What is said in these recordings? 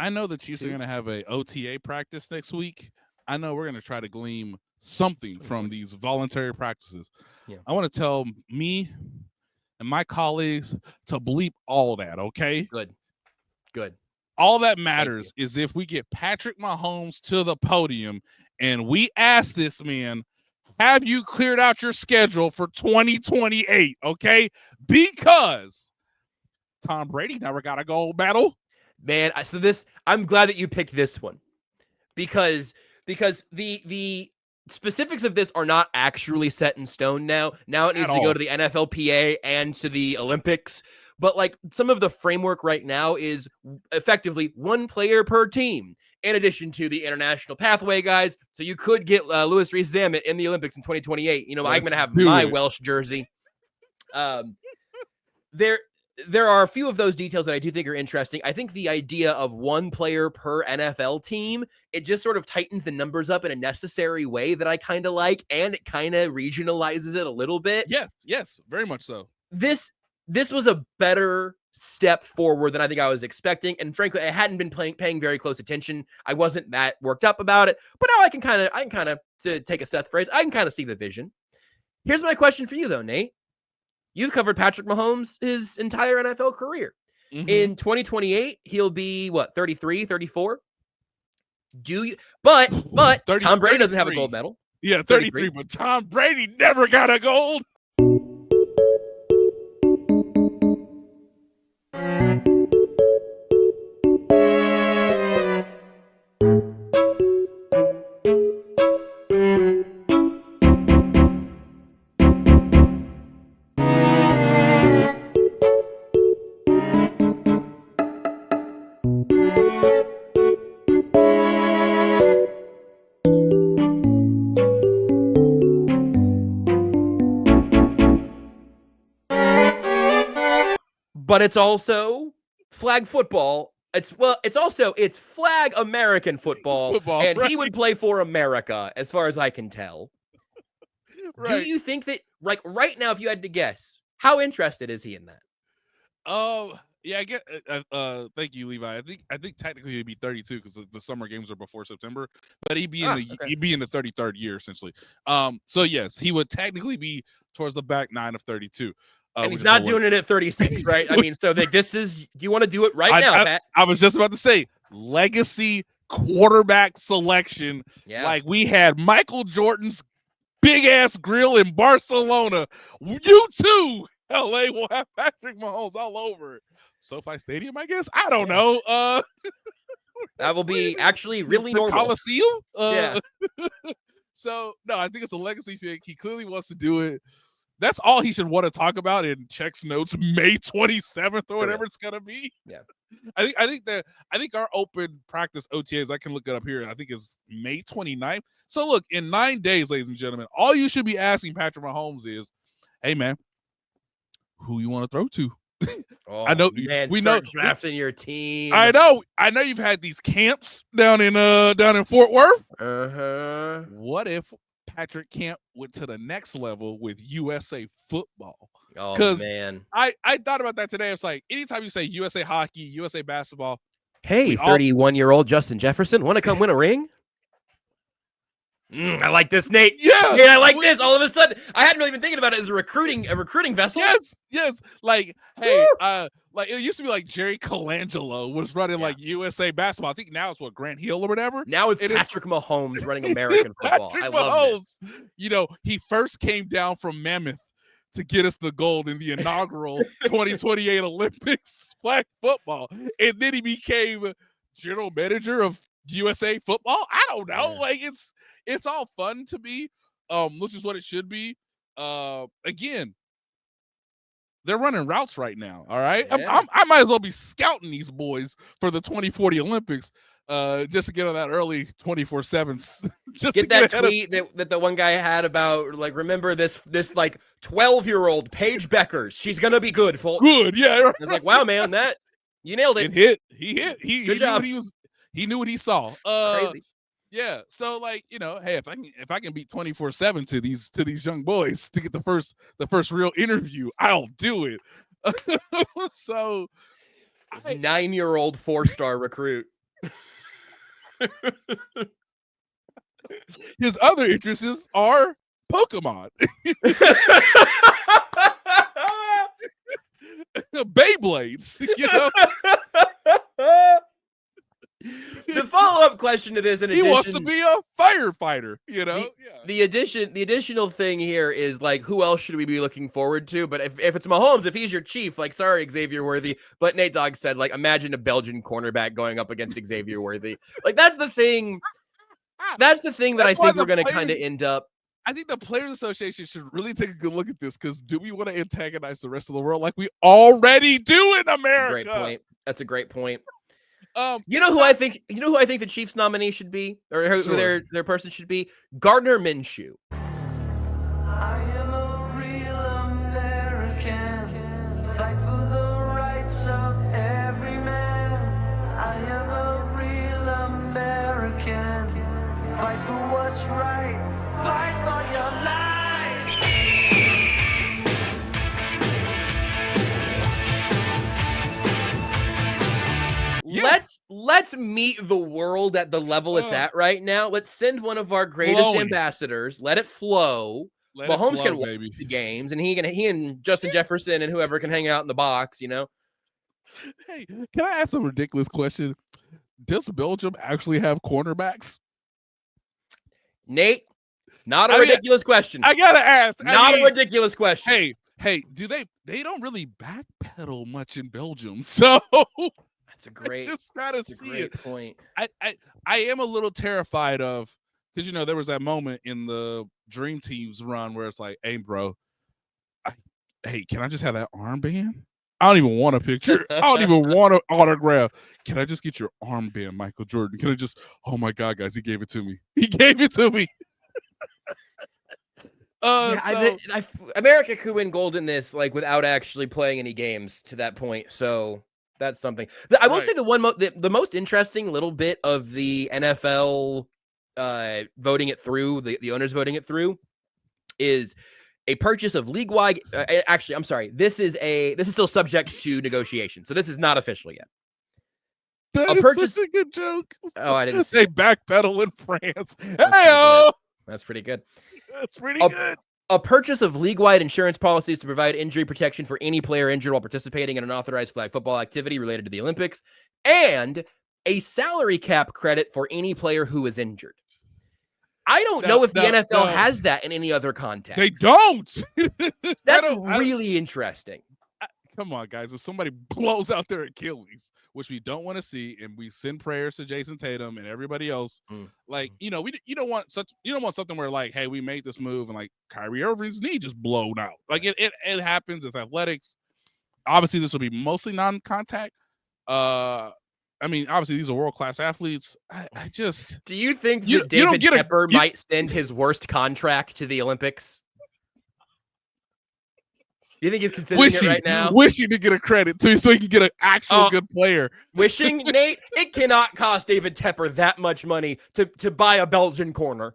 I know the Chiefs are going to have a OTA practice next week. I know we're going to try to glean something from these voluntary practices. Yeah. I want to tell me and my colleagues to bleep all that, okay? Good. All that matters is if we get Patrick Mahomes to the podium and we ask this man, have you cleared out your schedule for 2028, okay? Because Tom Brady never got a gold medal. Man, so I'm glad that you picked this one because the specifics of this are not actually set in stone now. Now it needs to go to the NFLPA and to the Olympics. But like some of the framework right now is effectively one player per team, in addition to the international pathway guys. So you could get Louis Rees-Zammit in the Olympics in 2028. I'm going to have my Welsh jersey. There are a few of those details that I do think are interesting. I think the idea of one player per NFL team, it just sort of tightens the numbers up in a necessary way that I kind of like, and it kind of regionalizes it a little bit. Yes, very much so. This was a better step forward than I think I was expecting, and frankly, I hadn't been paying very close attention. I wasn't that worked up about it, but now I can kind of to take a Seth phrase, I can kind of see the vision. Here's my question for you though, Nate. You've covered Patrick Mahomes his entire NFL career. Mm-hmm. In 2028, he'll be what, 33, 34? But 30, Tom Brady doesn't have a gold medal. Yeah, 33, but Tom Brady never got a gold. But it's also flag football. It's flag American football and right. He would play for America, as far as I can tell. Right. Do you think that, like, right now, if you had to guess, how interested is he in that? Yeah, I get. Thank you, Levi. I think technically he'd be 32 because the summer games are before September, but he'd be in the 33rd year essentially. So yes, he would technically be towards the back nine of 32. And he's not doing it at 36, right? I mean, so this is, you want to do it right now, Pat? I was just about to say, legacy quarterback selection. Yeah. Like we had Michael Jordan's big ass grill in Barcelona. You too, LA will have Patrick Mahomes all over SoFi Stadium, I guess. I don't know. That will be actually really normal. Coliseum? Yeah. So, no, I think it's a legacy pick. He clearly wants to do it. That's all he should want to talk about in checks notes May 27th or whatever it's gonna be. Yeah, I think our open practice OTAs, I can look it up here, and I think is May 29th. So look, in 9 days, ladies and gentlemen, all you should be asking Patrick Mahomes is, "Hey man, who you want to throw to?" Oh, I know we know drafting your team. I know you've had these camps down in Fort Worth. What if Patrick Camp went to the next level with USA football? Oh man, I thought about that today. It's like anytime you say USA hockey, USA basketball. Hey, 31-year-old Justin Jefferson, want to come win a ring? I like this, Nate. Yeah, I like this. All of a sudden, I hadn't really been thinking about it as a recruiting vessel. Yes. Like, hey, like it used to be like Jerry Colangelo was running like USA basketball. I think now it's Grant Hill or whatever. Now it's Patrick Mahomes running American football. I love this. You know, he first came down from Mammoth to get us the gold in the inaugural 2028 Olympics flag football, and then he became general manager of USA football. I don't know. Yeah. Like it's all fun to me, which is what it should be. Again, they're running routes right now. All right. Yeah. I might as well be scouting these boys for the 2040 Olympics, just to get on that early 24/7. Just get that tweet that the one guy had about, like, remember this like 12-year-old Paige Beckers. She's gonna be good, folks. Good, yeah. It's like, wow, man, that you nailed it. He hit. Good job. He knew what he saw. Crazy. Yeah. So, like, you know, hey, if I can beat 24/7 to these young boys to get the first real interview, I'll do it. So, this 9-year-old 4-star recruit. His other interests are Pokemon, Beyblades. The follow-up question to this, in addition, he wants to be a firefighter. The additional thing here is like, who else should we be looking forward to? But if it's Mahomes, if he's your chief, like, sorry, Xavier Worthy. But Nate Dogg said, like, imagine a Belgian cornerback going up against Xavier Worthy. Like, that's the thing. That's the thing that I think we're going to kind of end up. I think the Players Association should really take a good look at this, because do we want to antagonize the rest of the world like we already do in America? Great point. That's a great point. You know who I think the Chiefs nominee should be, or who their person should be? Gardner Minshew. I am a real American, fight for the rights of every man. I am a real American, fight for what's right, fight for your life. Yeah. Let's meet the world at the level it's at right now. Let's send one of our greatest ambassadors. Let it flow. Mahomes can watch the games, and he and Justin Jefferson and whoever can hang out in the box. Hey, can I ask a ridiculous question? Does Belgium actually have cornerbacks? Nate, not a ridiculous question. I gotta ask. Not a ridiculous question. Hey, do they don't really backpedal much in Belgium, so that's a great. Just gotta see great it. Point. I am a little terrified of, because there was that moment in the Dream Team's run where it's like, hey, bro, hey, can I just have that armband? I don't even want a picture. I don't even want an autograph. Can I just get your armband, Michael Jordan? Can I just? Oh my God, guys, he gave it to me. He gave it to me. America could win gold in this, like, without actually playing any games to that point. So that's something. I will say the most interesting little bit of the NFL voting it through, the owners voting it through, is a purchase of league-wide. Actually, I'm sorry. This is still subject to negotiation, so this is not official yet. That is such a good joke. Oh, I didn't say backpedal in France. Hey-o! That's pretty good. That's pretty good. A purchase of league-wide insurance policies to provide injury protection for any player injured while participating in an authorized flag football activity related to the Olympics, and a salary cap credit for any player who is injured. I don't know if the NFL has that in any other context. They don't. That's really interesting. Come on, guys. If somebody blows out their Achilles, which we don't want to see, and we send prayers to Jason Tatum and everybody else, like, you don't want something where, like, hey, we made this move and, like, Kyrie Irving's knee just blown out. Like, it happens. It's athletics. Obviously, this will be mostly non-contact. I mean, obviously, these are world-class athletes. I just... Do you think that David Tepper might send his worst contract to the Olympics? Do you think he's considering it right now? Wishing to get a credit, too, so he can get an actual good player. Wishing, Nate? It cannot cost David Tepper that much money to buy a Belgian corner.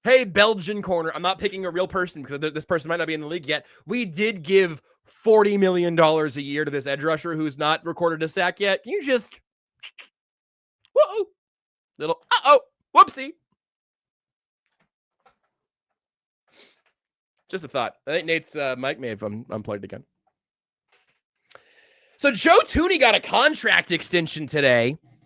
Hey, Belgian corner. I'm not picking a real person because this person might not be in the league yet. We did give $40 million a year to this edge rusher who's not recorded a sack yet. Can you just... Whoa! Little... Uh-oh! Whoopsie! Just a thought. I think Nate's mic may have unplugged again. So Joe Tooney got a contract extension today.